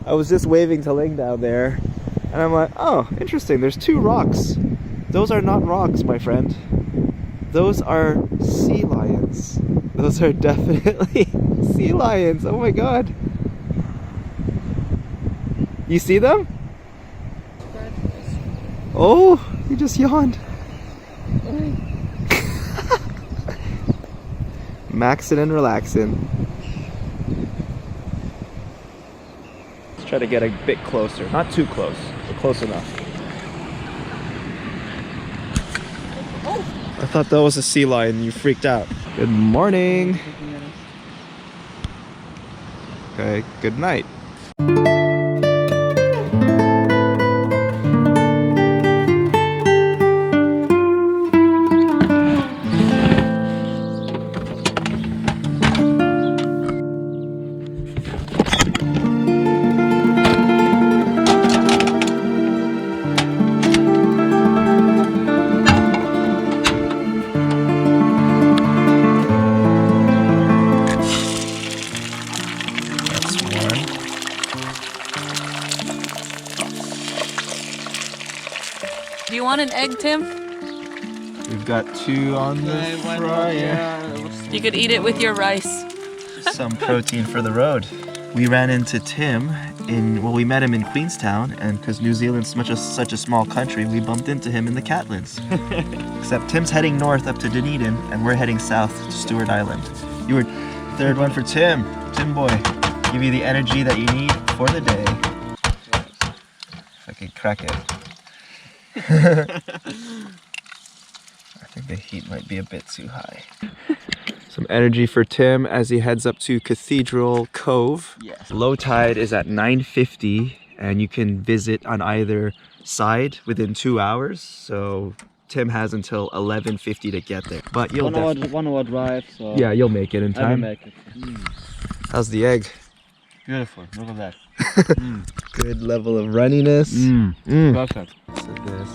I was just waving to Ling down there, and I'm like, oh, interesting, there's 2 rocks. Those are not rocks, my friend. Those are sea lions. Those are definitely sea lions. Oh my god. You see them? Oh, he just yawned. Maxing and relaxing. Let's try to get a bit closer. Not too close, but close enough. I thought that was a sea lion. You freaked out. Good morning. Okay, good night. Do you want an egg, Tim? We've got 2 on the fryer. You could eat it with your rice. Some protein for the road. We ran into Tim we met him in Queenstown, and because New Zealand's such a small country, we bumped into him in the Catlins. Except Tim's heading north up to Dunedin, and we're heading south to Stewart Island. You were 3rd one for Tim. Tim boy, give you the energy that you need for the day. If I could crack it. I think the heat might be a bit too high. Some energy for Tim as he heads up to Cathedral Cove. Yes. Low tide is at 9:50, and you can visit on either side within 2 hours. So Tim has until 11:50 to get there. But you'll 1 hour drive. So yeah, you'll make it in time. I will make it. How's the egg? Beautiful. Look at that. Good level of runniness. Perfect. So this,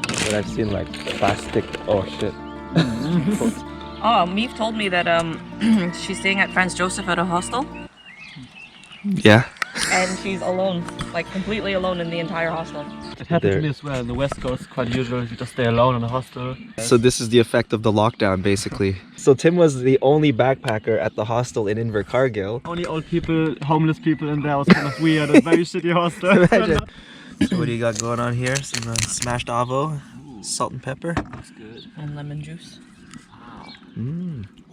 but I've seen like plastic. Oh shit. Oh, Meave told me that she's staying at Franz Joseph at a hostel. Yeah. And she's alone, like completely alone in the entire hostel. It happened to me as well. In the West Coast, quite usual. You just stay alone in a hostel. So this is the effect of the lockdown, basically. So Tim was the only backpacker at the hostel in Invercargill. Only old people, homeless people in there. Was kind of weird. A very shitty hostel. So what do you got going on here? Some smashed avo, salt and pepper. That's good. And lemon juice.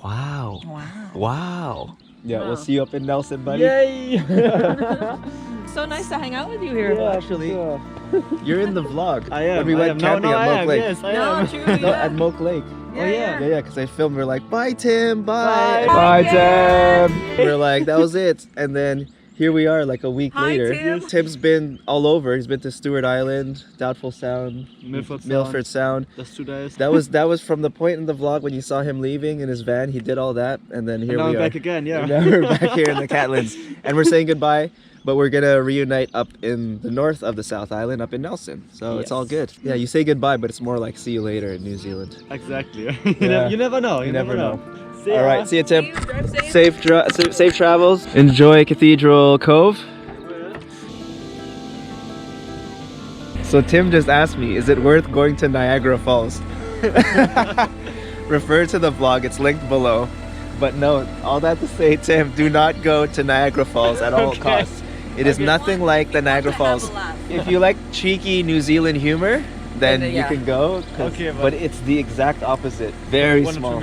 Wow. Wow. Wow. Yeah, Wow. we'll see you up in Nelson, buddy. Yay! So nice to hang out with you here. Yeah, Actually, sure. You're in the vlog. I am. When we went camping at Moke Lake. Yes, I No, am. true, No, yeah. at Moke Lake. Yeah. Yeah, because I filmed. We're like, bye, Tim. Bye. Bye. Bye, Bye, Tim. We're like, that was it. And then here we are, like a week Hi, later. Tim. Tim's been all over. He's been to Stewart Island, Doubtful Sound, Milford Sound. Just 2 days. That was from the point in the vlog when you saw him leaving in his van. He did all that, and then here now we I'm are. back again. Yeah. And now we're back here in the Catlins, and we're saying goodbye. But we're gonna reunite up in the north of the South Island, up in Nelson. So it's all good. Yeah, you say goodbye, but it's more like see you later in New Zealand. Exactly. Yeah. You never know. You never know. See ya. All right, see you, Tim. Drive safe. Safe travels. Enjoy Cathedral Cove. So Tim just asked me, is it worth going to Niagara Falls? Refer to the vlog, it's linked below. But no, all that to say, Tim, do not go to Niagara Falls at all costs. It is nothing like the Niagara Falls. If you like cheeky New Zealand humor, then you can go. Okay, but it's the exact opposite. Very small.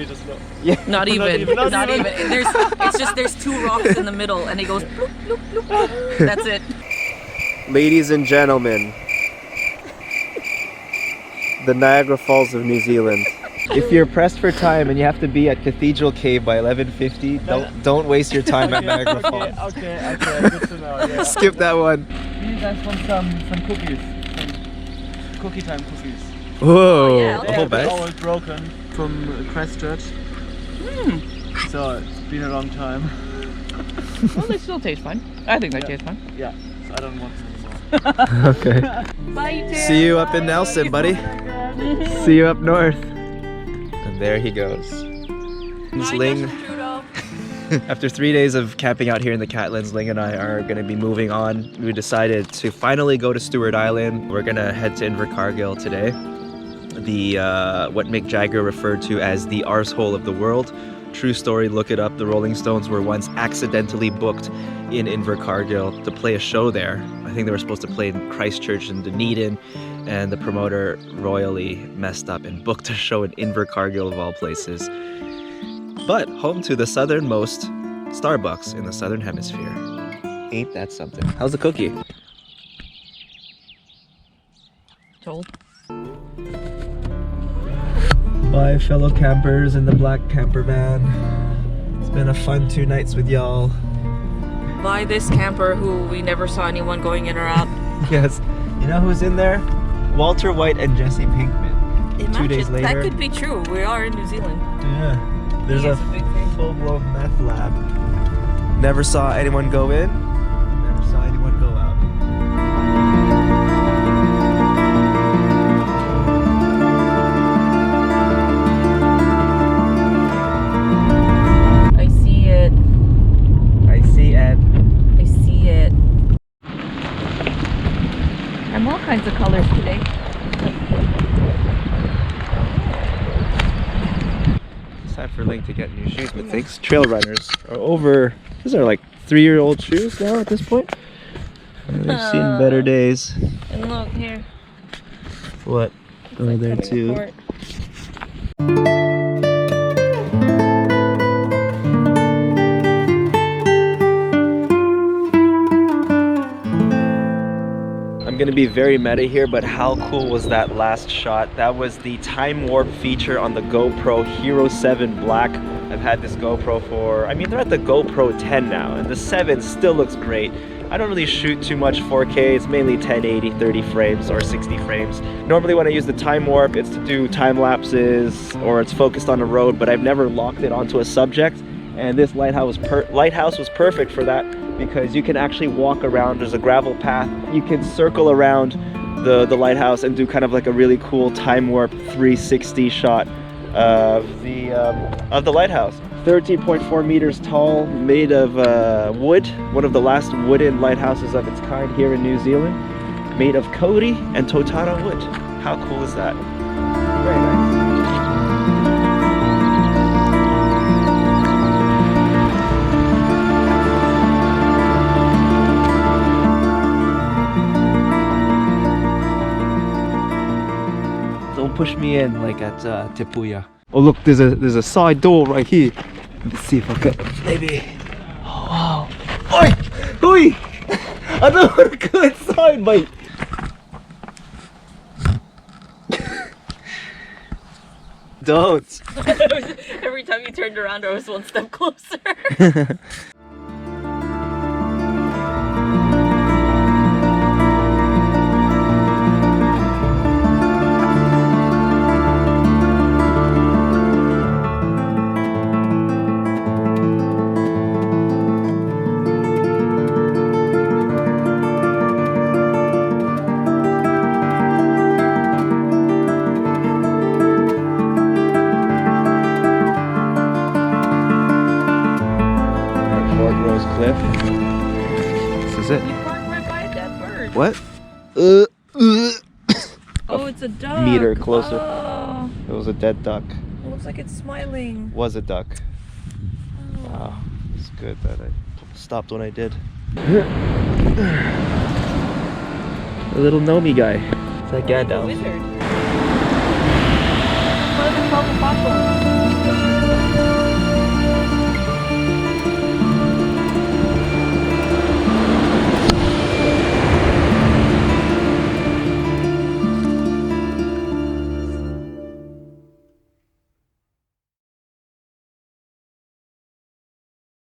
Yeah. Not even. Not Not even. even. There's 2 rocks in the middle, and it goes bloop, bloop, bloop, bloop. That's it. Ladies and gentlemen, the Niagara Falls of New Zealand. If you're pressed for time and you have to be at Cathedral Cave by 11:50, don't waste your time at Niagara Falls. Okay, good to know. Yeah. Skip that one. You guys want some cookies? Some cookie time cookies. Whoa, yeah, a whole They're bag. all broken from Christchurch. So it's been a long time. Well, they still taste fine. I think they taste fine. Yeah, so I don't want them anymore. Okay. Bye, Tim. See you up in Nelson, buddy. See you up north. And there he goes. Bye, Ling. Justin Trudeau. After 3 days of camping out here in the Catlins, Ling and I are going to be moving on. We decided to finally go to Stewart Island. We're going to head to Invercargill today. The what Mick Jagger referred to as the Arsehole of the world. True story, look it up. The Rolling Stones were once accidentally booked in Invercargill to play a show there. I think they were supposed to play in Christchurch and Dunedin, and the promoter royally messed up and booked a show in Invercargill of all places. But home to the southernmost Starbucks in the Southern Hemisphere. Ain't that something? How's the cookie? Told. Bye, fellow campers in the black camper van. It's been a fun 2 nights with y'all. By this camper who we never saw anyone going in or out. Yes. You know who's in there? Walter White and Jesse Pinkman. Imagine, 2 days later. that could be true. We are in New Zealand. Yeah. There's He a is a big thing. full-blown meth lab. Never saw anyone go in. Never saw anyone go out. I see it. I see it. I see it. I'm all kinds of colors today. It's time for Link to get new shoes, but thanks. Trail runners are over. These are like 3-year-old shoes now at this point. They've seen better days. And look here. What? Oh, Like there coming too. apart. I'm gonna be very meta here, but how cool was that last shot? That was the time warp feature on the GoPro Hero 7 Black. I've had this GoPro for, I mean, they're at the GoPro 10 now, and the 7 still looks great. I don't really shoot too much 4K, it's mainly 1080, 30 frames or 60 frames. Normally when I use the time warp, it's to do time lapses or it's focused on the road, but I've never locked it onto a subject. And this lighthouse was perfect for that because you can actually walk around. There's a gravel path. You can circle around the lighthouse and do kind of like a really cool time warp 360 shot of the lighthouse. 13.4 meters tall, made of wood. One of the last wooden lighthouses of its kind here in New Zealand. Made of Cody and Totara wood. How cool is that? Very nice. Don't push me in like at Tepuya. Oh look, there's a side door right here. Let's see if I can maybe. Oh wow. Oi! Oi! I don't want to go inside, mate. Don't. Every time you turned around, I was one step closer. FORTROSE cliff. This is it. You parked right by a dead bird. What? Oh, it's a duck. Meter closer. Oh, It was a dead duck. it looks like it's smiling. Was a duck. Oh. Wow. It's good that I stopped when I did. A little Nomi guy. It's that guy The down. wizard. What are the 12 apostles?